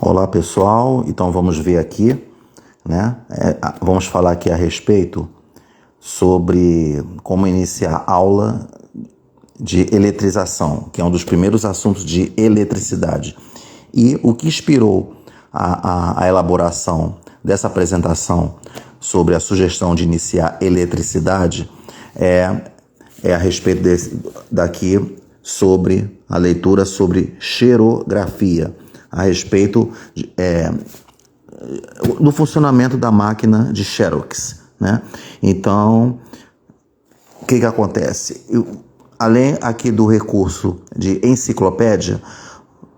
Olá pessoal, então vamos ver aqui, né? Vamos falar aqui a respeito sobre como iniciar aula de eletrização, que é um dos primeiros assuntos de eletricidade. E o que inspirou a elaboração dessa apresentação sobre a sugestão de iniciar eletricidade é a respeito daqui sobre a leitura sobre xerografia, a respeito do funcionamento da máquina de Xerox, né? Então, o que acontece? Além aqui do recurso de enciclopédia,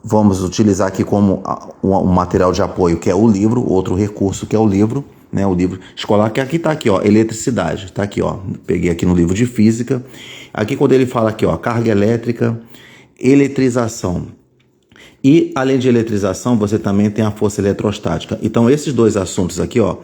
vamos utilizar aqui como um material de apoio, que é o livro, outro recurso que é o livro, né? O livro escolar, que aqui está aqui, ó, eletricidade, está aqui, ó, peguei aqui no livro de física. Aqui quando ele fala aqui, ó, carga elétrica, eletrização. E, além de eletrização, você também tem a força eletrostática. Então, esses dois assuntos aqui, ó,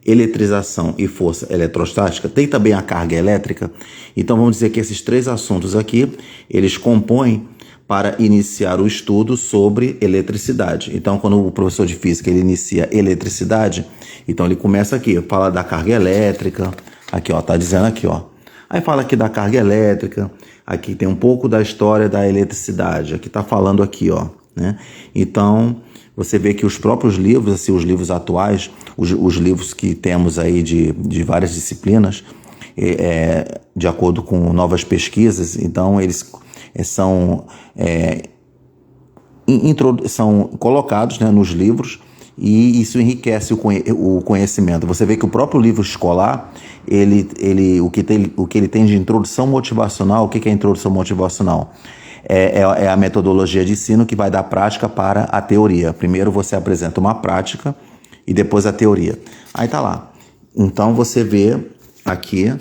eletrização e força eletrostática, tem também a carga elétrica. Então, vamos dizer que esses três assuntos aqui, eles compõem para iniciar o estudo sobre eletricidade. Então, quando o professor de física ele inicia eletricidade, então ele começa aqui, fala da carga elétrica, aqui, ó, tá dizendo aqui, ó. Aí fala aqui da carga elétrica, aqui tem um pouco da história da eletricidade, aqui tá falando aqui, ó. Né? Então, você vê que os próprios livros, assim, os livros atuais, os livros que temos aí de várias disciplinas, de acordo com novas pesquisas, então eles são colocados, né, nos livros, e isso enriquece o conhecimento. Você vê que o próprio livro escolar, o que ele tem de introdução motivacional, o que é a introdução motivacional? É a metodologia de ensino que vai dar prática para a teoria. Primeiro você apresenta uma prática e depois a teoria. Aí tá lá. Então você vê aqui,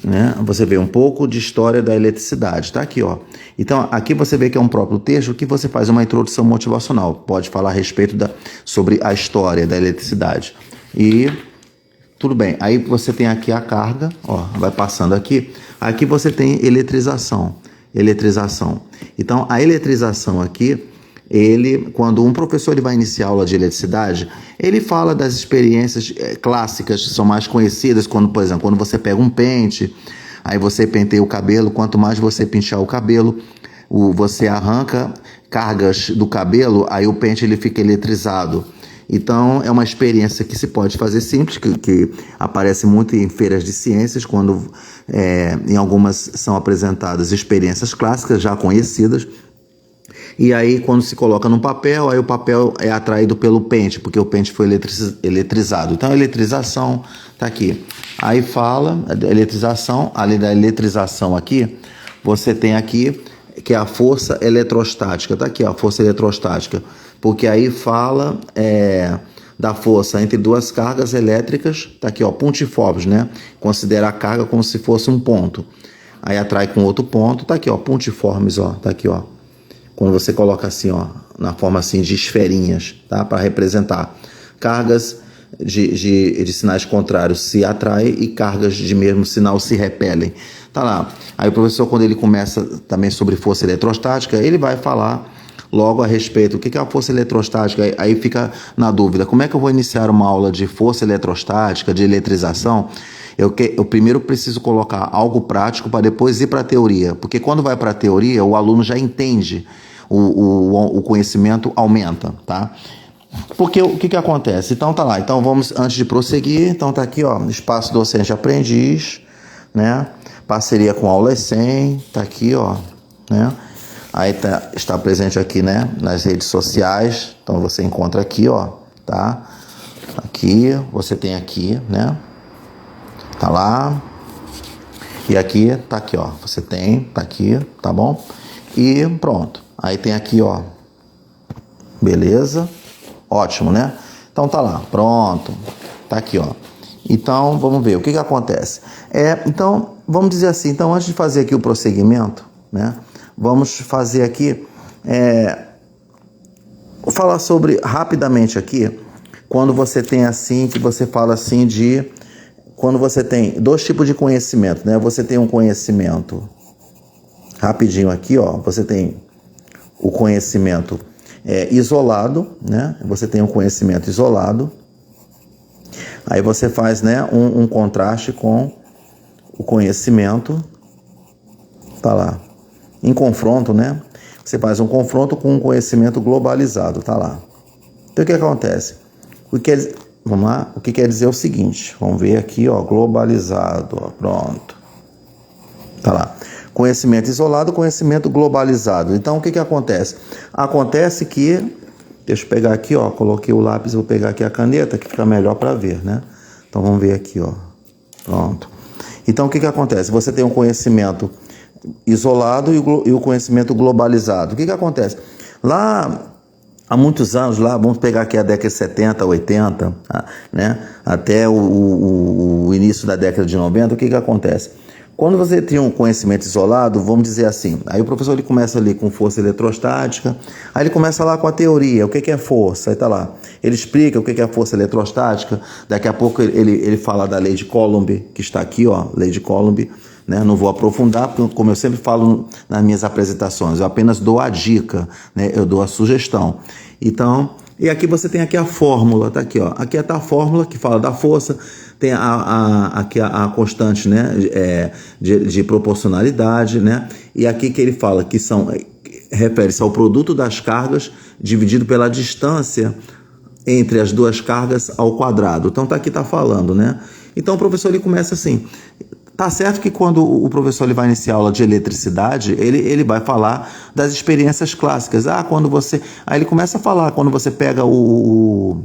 né? Você vê um pouco de história da eletricidade. Tá aqui, ó. Então aqui você vê que é um próprio texto que você faz uma introdução motivacional. Pode falar a respeito sobre a história da eletricidade. E tudo bem. Aí você tem aqui a carga, ó, vai passando aqui. Aqui você tem eletrização. Então, a eletrização aqui, quando um professor ele vai iniciar a aula de eletricidade, ele fala das experiências clássicas que são mais conhecidas, por exemplo, quando você pega um pente, aí você penteia o cabelo, quanto mais você pinchar o cabelo, você arranca cargas do cabelo, aí o pente ele fica eletrizado. Então, é uma experiência que se pode fazer simples, que aparece muito em feiras de ciências, quando em algumas são apresentadas experiências clássicas já conhecidas. E aí, quando se coloca no papel, aí o papel é atraído pelo pente, porque o pente foi eletrizado. Então, a eletrização está aqui. Aí fala, eletrização, além da eletrização aqui, você tem aqui que é a força eletrostática. Está aqui, ó, a força eletrostática. Porque aí fala da força entre duas cargas elétricas, tá aqui, ó, pontiformes, né? Considera a carga como se fosse um ponto. Aí atrai com outro ponto, tá aqui, ó, pontiformes, ó, tá aqui, ó. Quando você coloca assim, ó, na forma assim de esferinhas, tá? Para representar cargas de sinais contrários se atraem e cargas de mesmo sinal se repelem. Tá lá. Aí o professor, quando ele começa também sobre força eletrostática, ele vai falar logo a respeito do que é a força eletrostática. Aí fica na dúvida, como é que eu vou iniciar uma aula de força eletrostática, de eletrização? Eu primeiro preciso colocar algo prático para depois ir para a teoria, porque quando vai para a teoria, o aluno já entende, o conhecimento aumenta, tá? Porque o que acontece? Então tá lá, então vamos, antes de prosseguir, então tá aqui, ó, Espaço Docente Aprendiz, né? Parceria com Aulas 100, tá aqui, ó, né? Aí está presente aqui, né, nas redes sociais. Então você encontra aqui, ó, tá? Aqui, você tem aqui, né? Tá lá. E aqui, tá aqui, ó. Você tem, tá aqui, tá bom? E pronto. Aí tem aqui, ó. Beleza? Ótimo, né? Então tá lá, pronto. Tá aqui, ó. Então, vamos ver o que acontece. Então, vamos dizer assim, então antes de fazer aqui o prosseguimento, né? Vamos fazer aqui, vou falar sobre, rapidamente aqui, quando você tem assim, que você fala assim quando você tem dois tipos de conhecimento, né? Você tem um conhecimento, rapidinho aqui, ó, você tem o conhecimento isolado, né? Você tem um conhecimento isolado. Aí você faz, né, um contraste com o conhecimento, tá lá, em confronto, né? Você faz um confronto com um conhecimento globalizado, tá lá. Então o que acontece? Vamos lá? O que quer dizer é o seguinte, vamos ver aqui, ó, globalizado, ó, pronto. Tá lá. Conhecimento isolado, conhecimento globalizado. Então o que acontece? Acontece que, deixa eu pegar aqui, ó, coloquei o lápis, vou pegar aqui a caneta, que fica melhor para ver, né? Então vamos ver aqui, ó. Pronto. Então o que acontece? Você tem um conhecimento isolado e o conhecimento globalizado. O que acontece? Lá, há muitos anos, lá, vamos pegar aqui a década de 70, 80, né? Até o início da década de 90, o que acontece? Quando você tem um conhecimento isolado, vamos dizer assim, aí o professor ele começa ali com força eletrostática, aí ele começa lá com a teoria, o que é força, aí tá lá. Ele explica o que é a força eletrostática, daqui a pouco ele fala da lei de Coulomb, que está aqui, ó, lei de Coulomb, né? Não vou aprofundar, porque como eu sempre falo nas minhas apresentações, eu apenas dou a dica, né? Eu dou a sugestão. Então, e aqui você tem aqui a fórmula, tá aqui, ó. Aqui está a fórmula que fala da força, tem aqui a constante, né, de proporcionalidade, né? E aqui que ele fala que refere-se ao produto das cargas dividido pela distância entre as duas cargas ao quadrado. Então aqui está falando, né? Então o professor ele começa assim. Tá certo que quando o professor ele vai iniciar aula de eletricidade, ele vai falar das experiências clássicas. Aí ele começa a falar, quando você pega o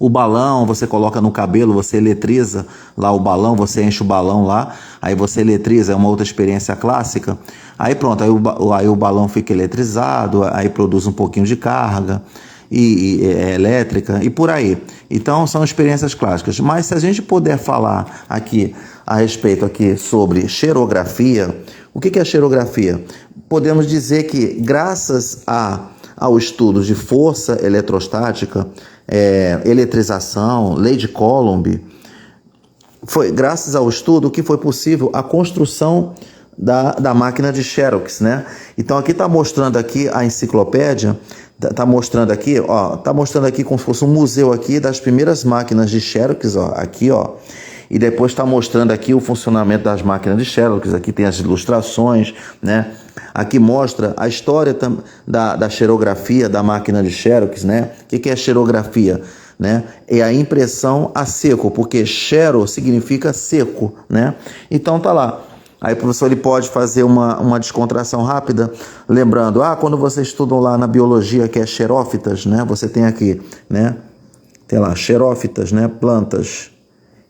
balão, você coloca no cabelo, você eletriza lá o balão, você enche o balão lá, aí você eletriza, é uma outra experiência clássica. Aí pronto, aí o balão fica eletrizado, aí produz um pouquinho de carga elétrica e por aí. Então são experiências clássicas. Mas se a gente puder falar aqui a respeito aqui sobre xerografia, o que é xerografia? Podemos dizer que graças ao estudo de força eletrostática, eletrização, lei de Coulomb, foi graças ao estudo que foi possível a construção da máquina de Xerox, né? Então aqui está mostrando aqui a enciclopédia, está mostrando aqui, ó, está mostrando aqui como se fosse um museu aqui das primeiras máquinas de Xerox, ó, aqui, ó. E depois está mostrando aqui o funcionamento das máquinas de Xerox, aqui tem as ilustrações, né? Aqui mostra a história da xerografia da máquina de Xerox, né? O que é xerografia? Né? É a impressão a seco, porque xero significa seco, né? Então tá lá. Aí o professor ele pode fazer uma descontração rápida, lembrando, quando vocês estudam lá na biologia que é xerófitas, né? Você tem aqui, né? Tem lá, xerófitas, né? Plantas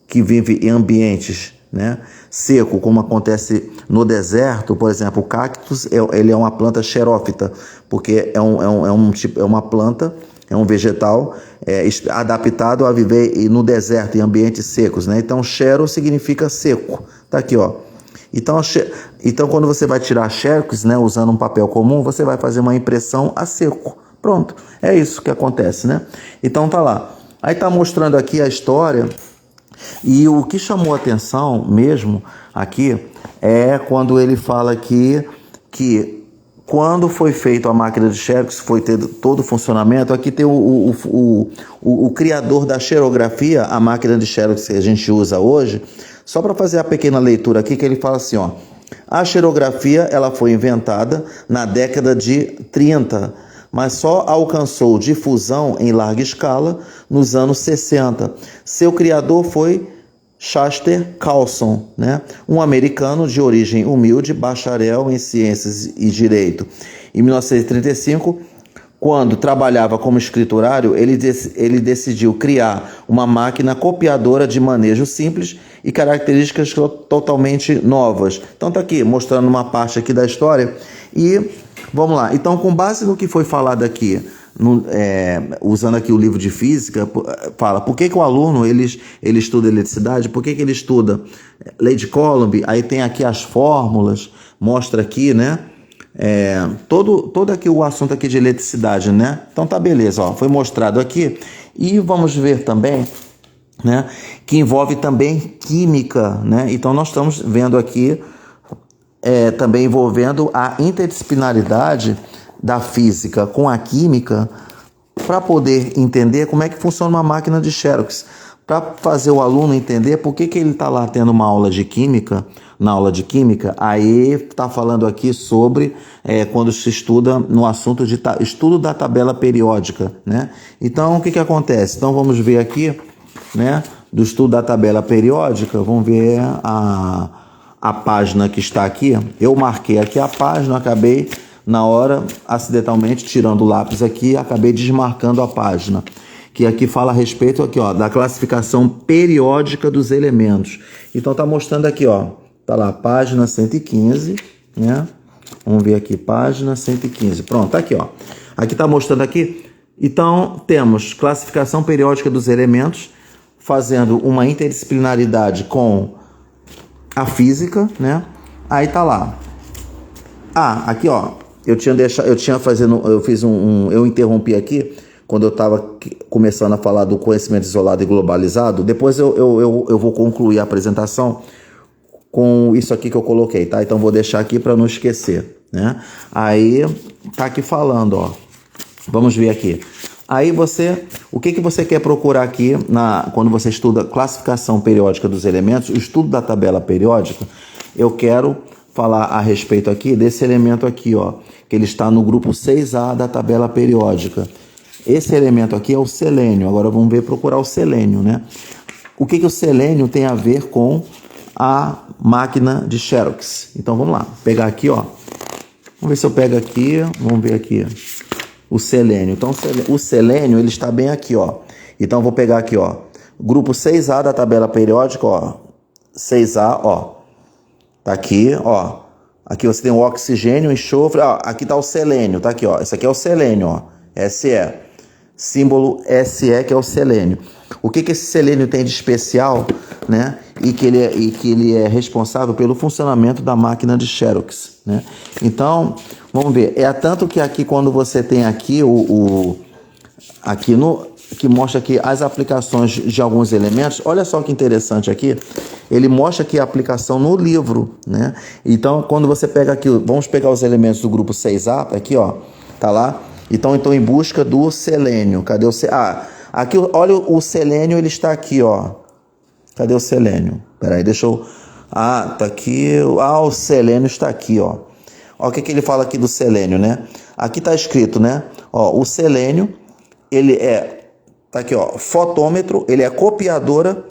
que vivem em ambientes, né, seco, como acontece no deserto, por exemplo, o cactus, ele é uma planta xerófita, porque é uma planta, é um vegetal adaptado a viver no deserto, em ambientes secos, né? Então, xero significa seco, tá aqui, ó. Então quando você vai tirar xerox, né, usando um papel comum, você vai fazer uma impressão a seco. Pronto, é isso que acontece, né? Então tá lá. Aí tá mostrando aqui a história. E o que chamou a atenção mesmo aqui é quando ele fala aqui que quando foi feita a máquina de Xerox, foi ter todo o funcionamento, aqui tem o criador da xerografia, a máquina de Xerox que a gente usa hoje, só para fazer a pequena leitura aqui, que ele fala assim, ó, a xerografia ela foi inventada na década de 30, mas só alcançou difusão em larga escala nos anos 60. Seu criador foi Chester Carlson, né? Um americano de origem humilde, bacharel em ciências e direito. Em 1935, quando trabalhava como escriturário, ele decidiu criar uma máquina copiadora de manejo simples e características totalmente novas. Então tá aqui, mostrando uma parte aqui da história e vamos lá. Então, com base no que foi falado aqui, usando aqui o livro de física, fala por que o aluno ele estuda eletricidade, por que ele estuda lei de Coulomb, aí tem aqui as fórmulas, mostra aqui, né? Todo aqui o assunto aqui de eletricidade, né? Então tá beleza, ó, foi mostrado aqui. E vamos ver também, né, que envolve também química, né? Então nós estamos vendo aqui também envolvendo a interdisciplinaridade da física com a química para poder entender como é que funciona uma máquina de Xerox, para fazer o aluno entender por que ele está lá tendo uma aula de química, na aula de química, aí está falando aqui sobre quando se estuda no assunto de estudo da tabela periódica, né? Então, o que acontece? Então, vamos ver aqui, né, do estudo da tabela periódica, vamos ver a página que está aqui. Eu marquei aqui a página, acabei, na hora, acidentalmente, tirando o lápis aqui, acabei desmarcando a página, que aqui fala a respeito aqui, ó, da classificação periódica dos elementos. Então tá mostrando aqui, ó, tá lá, página 115, né? Vamos ver aqui, página 115. Pronto, tá aqui, ó. Aqui tá mostrando aqui. Então, temos classificação periódica dos elementos, fazendo uma interdisciplinaridade com a física, né? Aí tá lá. Aqui, ó, eu interrompi aqui quando eu estava começando a falar do conhecimento isolado e globalizado. Depois eu vou concluir a apresentação com isso aqui que eu coloquei, tá? Então vou deixar aqui para não esquecer, né? Aí tá aqui falando, ó. Vamos ver aqui. Aí o que você quer procurar aqui quando você estuda classificação periódica dos elementos, o estudo da tabela periódica? Eu quero falar a respeito aqui desse elemento aqui, ó, que ele está no grupo 6A da tabela periódica. Esse elemento aqui é o selênio. Agora vamos procurar o selênio, né? O que o selênio tem a ver com a máquina de Xerox? Então vamos lá, pegar aqui, ó. Vamos ver se eu pego aqui, vamos ver aqui. O selênio. Então o selênio, ele está bem aqui, ó. Então eu vou pegar aqui, ó. Grupo 6A da tabela periódica, ó. 6A, ó. Tá aqui, ó. Aqui você tem o oxigênio, o enxofre. Ó, aqui tá o selênio, tá aqui, ó. Esse aqui é o selênio, ó. SE. Símbolo SE, que é o selênio. O que esse selênio tem de especial, né? E que ele é responsável pelo funcionamento da máquina de Xerox, né? Então, vamos ver. É tanto que aqui, quando você tem aqui que mostra aqui as aplicações de alguns elementos. Olha só que interessante aqui. Ele mostra aqui a aplicação no livro, né? Então, quando você pega aqui, vamos pegar os elementos do grupo 6A, aqui, ó, tá lá. Então em busca do selênio. Cadê o selênio? Aqui, olha o selênio, ele está aqui, ó. Cadê o selênio? Peraí, deixa eu... tá aqui. O selênio está aqui, ó. Olha o que ele fala aqui do selênio, né? Aqui tá escrito, né? Ó, o selênio, ele tá aqui, ó, fotômetro, ele é copiadora,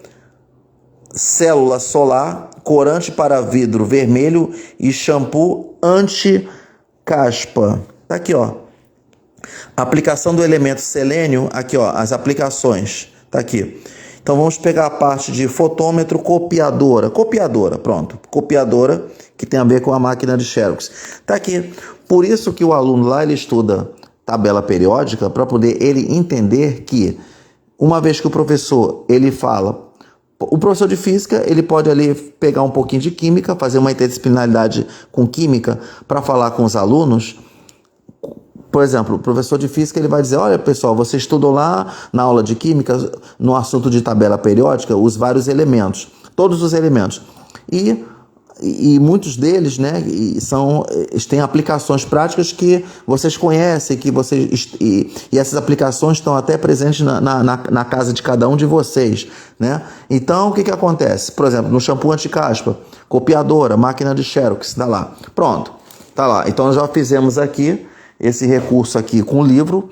célula solar, corante para vidro vermelho e shampoo anti-caspa. Tá aqui, ó. Aplicação do elemento selênio, aqui, ó, as aplicações, tá aqui. Então vamos pegar a parte de fotômetro, copiadora, pronto, copiadora, que tem a ver com a máquina de Xerox. Tá aqui. Por isso que o aluno lá, ele estuda tabela periódica, para poder ele entender que, uma vez que o professor, ele fala, o professor de física, ele pode ali pegar um pouquinho de química, fazer uma interdisciplinaridade com química, para falar com os alunos. Por exemplo, o professor de física, ele vai dizer, olha pessoal, você estudou lá na aula de química, no assunto de tabela periódica, os vários elementos, todos os elementos. E muitos deles, né, têm aplicações práticas que vocês conhecem, e essas aplicações estão até presentes na casa de cada um de vocês, né? Então, o que acontece? Por exemplo, no shampoo anti-caspa, copiadora, máquina de Xerox, tá lá. Pronto, tá lá. Então, nós já fizemos aqui esse recurso aqui com livro,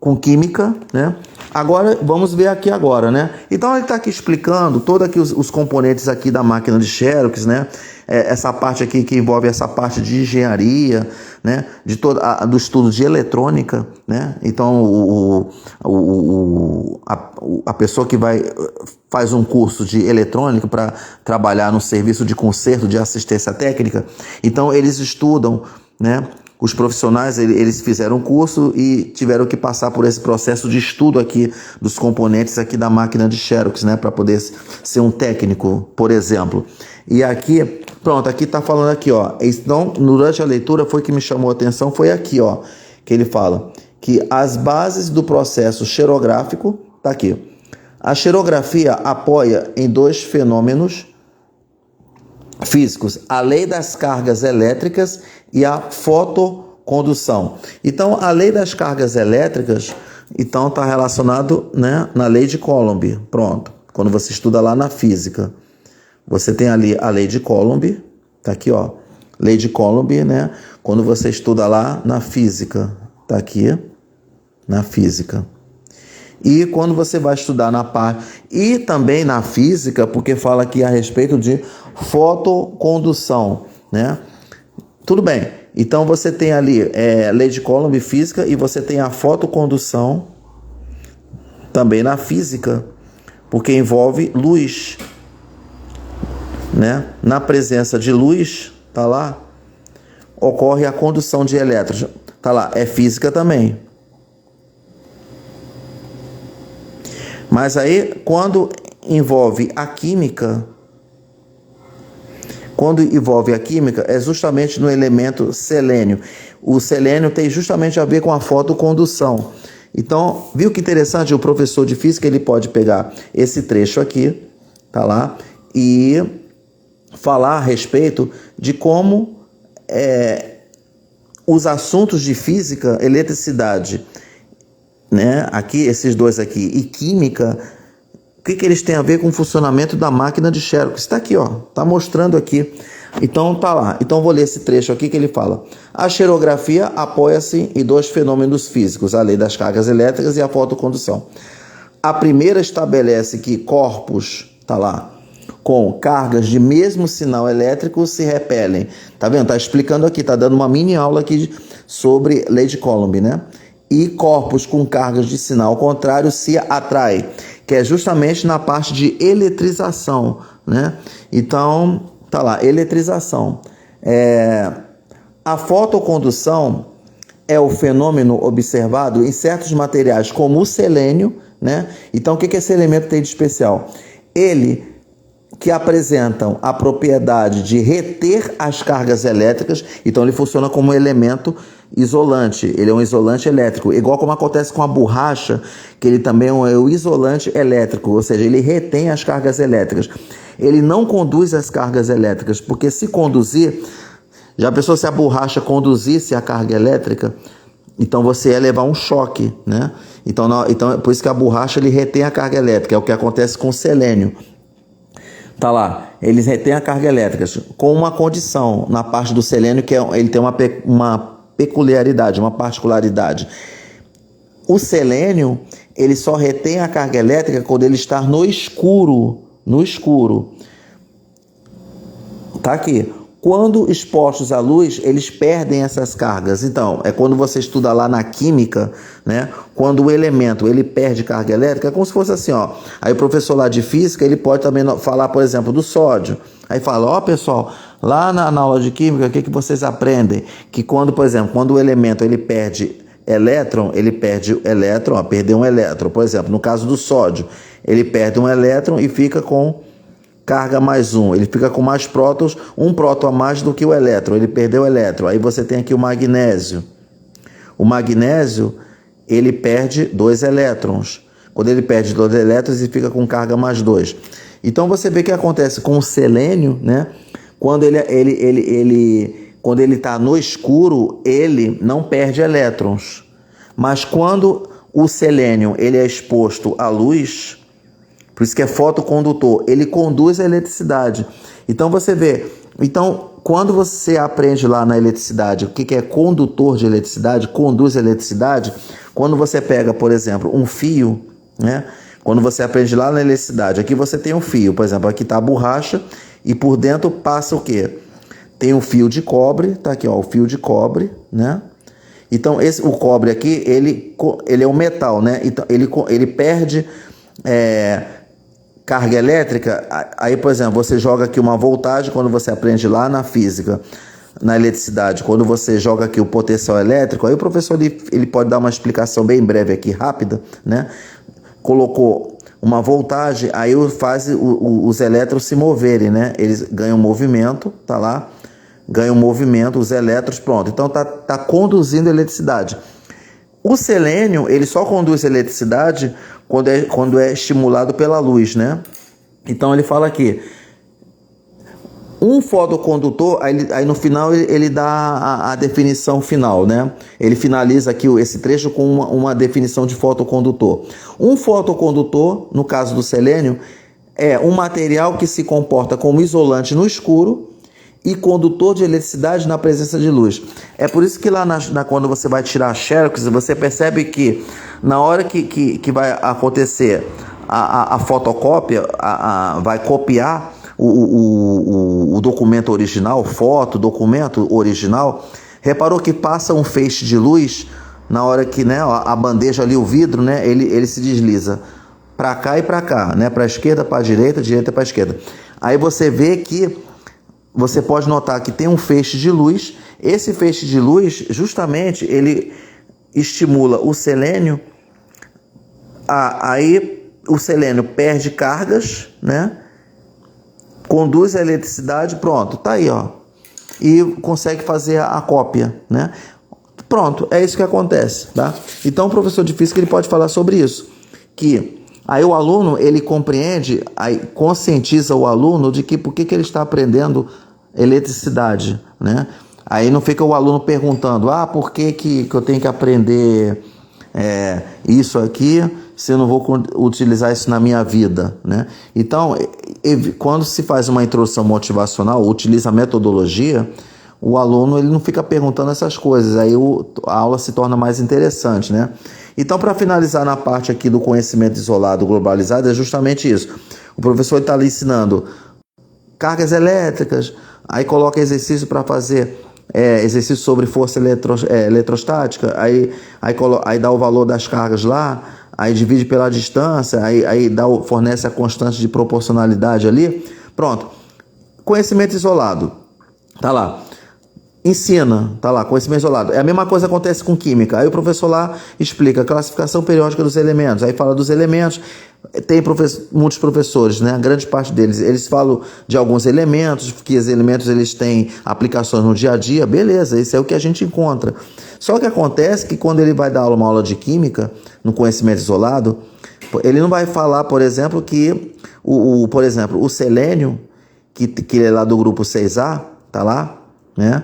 com química, né? Agora, vamos ver aqui agora, né? Então, ele está aqui explicando todos aqui os componentes aqui da máquina de Xerox, né? Essa parte aqui que envolve essa parte de engenharia, né? Do estudo de eletrônica, né? Então, a pessoa que faz um curso de eletrônica para trabalhar no serviço de conserto, de assistência técnica, então eles estudam, né? Os profissionais, eles fizeram um curso e tiveram que passar por esse processo de estudo aqui dos componentes aqui da máquina de Xerox, né? Para poder ser um técnico, por exemplo. E aqui, pronto, aqui tá falando aqui, ó. Então, durante a leitura, foi que me chamou a atenção, foi aqui, ó, que ele fala que as bases do processo xerográfico, tá aqui. A xerografia apoia em dois fenômenos físicos, a lei das cargas elétricas e a condução. Então, a lei das cargas elétricas, então está relacionado, né, na lei de Coulomb. Pronto. Quando você estuda lá na física, você tem ali a lei de Coulomb, tá aqui, ó, lei de Coulomb, né? Quando você estuda lá na física, tá aqui, na física. E quando você vai estudar na parte e também na física, porque fala aqui a respeito de fotocondução, né? Tudo bem. Então você tem ali lei de Coulomb física e você tem a fotocondução também na física, porque envolve luz, né? Na presença de luz, tá lá, ocorre a condução de elétrons. Tá lá, é física também. Mas aí, quando envolve a química, é justamente no elemento selênio. O selênio tem justamente a ver com a fotocondução. Então, viu que interessante? O professor de física ele pode pegar esse trecho aqui, tá lá, e falar a respeito de como os assuntos de física, eletricidade, né, aqui, esses dois aqui, e química, o que eles têm a ver com o funcionamento da máquina de Xerox? Está aqui, ó, está mostrando aqui. Então tá lá. Então vou ler esse trecho aqui que ele fala: a xerografia apoia-se em dois fenômenos físicos, a lei das cargas elétricas e a fotocondução. A primeira estabelece que corpos, tá lá, com cargas de mesmo sinal elétrico se repelem. Tá vendo? Tá explicando aqui, tá dando uma mini aula aqui sobre lei de Coulomb, né? E corpos com cargas de sinal contrário se atraem, que é justamente na parte de eletrização, né? Então, tá lá, eletrização. A fotocondução é o fenômeno observado em certos materiais, como o selênio, né? Então, o que esse elemento tem de especial? Ele que apresentam a propriedade de reter as cargas elétricas, então ele funciona como um elemento isolante, ele é um isolante elétrico, igual como acontece com a borracha, que ele também é um isolante elétrico, ou seja, ele retém as cargas elétricas. Ele não conduz as cargas elétricas, porque se conduzir, já pensou se a borracha conduzisse a carga elétrica, então você ia levar um choque, né? Então por isso que a borracha ele retém a carga elétrica, é o que acontece com o selênio. Tá lá, eles retêm a carga elétrica com uma condição na parte do selênio, que ele tem uma peculiaridade, uma particularidade. O selênio, ele só retém a carga elétrica quando ele está no escuro. Tá aqui. Quando expostos à luz, eles perdem essas cargas. Então, é quando você estuda lá na química, né? Quando o elemento ele perde carga elétrica, é como se fosse assim, ó. Aí o professor lá de física, ele pode também falar, por exemplo, do sódio. Aí fala, ó, pessoal, lá na aula de química, o que vocês aprendem? Que quando, por exemplo, quando o elemento ele perde elétron, perdeu um elétron. Por exemplo, no caso do sódio, ele perde um elétron e fica com carga mais um, ele fica com mais prótons, um próton a mais do que o elétron, ele perdeu o elétron. Aí você tem aqui o magnésio. O magnésio, ele perde 2 elétrons. Quando ele perde 2 elétrons, ele fica com carga mais 2. Então você vê o que acontece com o selênio, né? Quando quando ele está no escuro, ele não perde elétrons. Mas quando o selênio ele é exposto à luz, por isso que é fotocondutor, ele conduz a eletricidade. Então você vê, quando você aprende lá na eletricidade o que é condutor de eletricidade, conduz a eletricidade, quando você pega, por exemplo, um fio, né? Quando você aprende lá na eletricidade, aqui você tem um fio, por exemplo, aqui está a borracha e por dentro passa o quê? Tem um fio de cobre, tá aqui, ó, o fio de cobre, né? Então o cobre aqui, ele é um metal, né? Então ele perde carga elétrica. Aí, por exemplo, você joga aqui uma voltagem, quando você aprende lá na física, na eletricidade, quando você joga aqui o potencial elétrico, aí o professor ele pode dar uma explicação bem breve aqui, rápida, né? Colocou uma voltagem, aí faz os elétrons se moverem, né? Eles ganham movimento, tá lá, ganham movimento, os elétrons, pronto. Então tá conduzindo eletricidade. O selênio, ele só conduz eletricidade quando é estimulado pela luz, né? Então ele fala aqui, Um fotocondutor, aí no final ele dá a definição final, né? Ele finaliza aqui esse trecho com uma definição de fotocondutor. Um fotocondutor, no caso do selênio, é um material que se comporta como isolante no escuro e condutor de eletricidade na presença de luz. É por isso que lá quando você vai tirar a xerox, você percebe que na hora que vai acontecer a fotocópia, vai copiar o documento original, documento original, reparou que passa um feixe de luz na hora que, né, a bandeja ali, o vidro, né, ele se desliza para cá e para cá, né, para a esquerda, para a direita para a esquerda. Aí você vê que você pode notar que tem um feixe de luz. Esse feixe de luz, justamente, ele estimula o selênio. Aí o selênio perde cargas, né? Conduz a eletricidade, pronto, tá aí, ó. E consegue fazer a cópia, né? Pronto, é isso que acontece, tá? Então o professor de física ele pode falar sobre isso, que aí o aluno ele compreende, aí conscientiza o aluno de que por que ele está aprendendo eletricidade, né? Aí não fica o aluno perguntando, por que eu tenho que aprender isso aqui se eu não vou utilizar isso na minha vida, né? Então, quando se faz uma introdução motivacional, utiliza a metodologia, o aluno ele não fica perguntando essas coisas, aí a aula se torna mais interessante, né? Então, para finalizar na parte aqui do conhecimento isolado globalizado, é justamente isso. O professor está ali ensinando cargas elétricas, aí coloca exercício para fazer exercício sobre força eletrostática, aí dá o valor das cargas lá, aí divide pela distância, aí fornece a constante de proporcionalidade ali. Pronto. Conhecimento isolado. Tá lá. Ensina, tá lá, conhecimento isolado. É a mesma coisa que acontece com química. Aí o professor lá explica a classificação periódica dos elementos. Aí fala dos elementos. Tem muitos professores, né? A grande parte deles, eles falam de alguns elementos, que os elementos eles têm aplicações no dia a dia. Beleza, isso é o que a gente encontra. Só que acontece que quando ele vai dar uma aula de química, no conhecimento isolado, ele não vai falar, por exemplo, que por exemplo, o selênio, que é lá do grupo 6A, tá lá, né?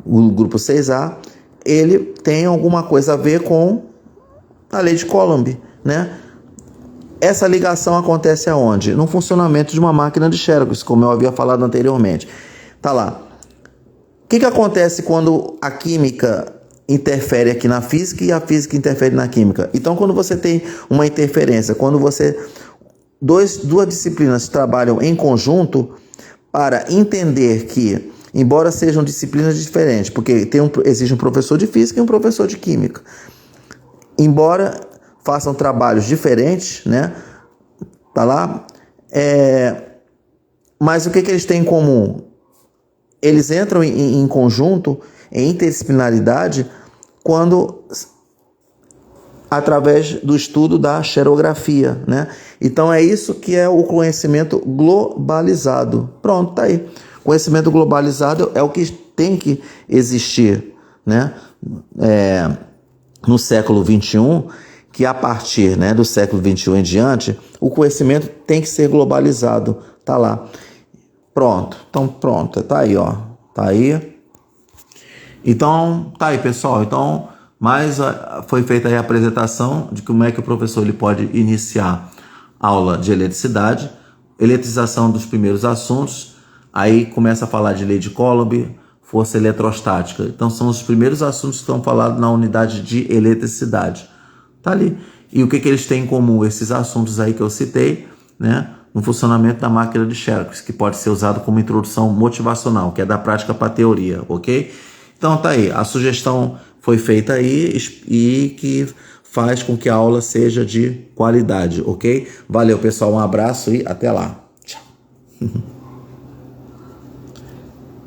O grupo 6A, ele tem alguma coisa a ver com a lei de Coulomb, né? Essa ligação acontece aonde? No funcionamento de uma máquina de Xerox, como eu havia falado anteriormente. Tá lá. O que acontece quando a química interfere aqui na física e a física interfere na química? Então, quando você tem uma interferência, quando duas disciplinas trabalham em conjunto para entender que, embora sejam disciplinas diferentes, porque existe um professor de física e um professor de química, embora façam trabalhos diferentes, né? Tá lá. Mas o que eles têm em comum? Eles entram em conjunto, em interdisciplinaridade, através do estudo da xerografia, né? Então é isso que é o conhecimento globalizado. Pronto, tá aí. Conhecimento globalizado é o que tem que existir, né? No século XXI, que a partir, né, do século XXI em diante, o conhecimento tem que ser globalizado. Tá lá. Pronto. Então, pronto. Tá aí, ó. Tá aí. Então, tá aí, pessoal. Então, foi feita aí a apresentação de como é que o professor ele pode iniciar aula de eletricidade, eletrização dos primeiros assuntos, aí começa a falar de lei de Coulomb, força eletrostática. Então, são os primeiros assuntos que estão falados na unidade de eletricidade. Tá ali. E o que eles têm em comum? Esses assuntos aí que eu citei, né? No funcionamento da máquina de Xerox, que pode ser usado como introdução motivacional, que é da prática para a teoria, ok? Então tá aí, a sugestão foi feita aí e que faz com que a aula seja de qualidade, ok? Valeu, pessoal, um abraço e até lá. Tchau.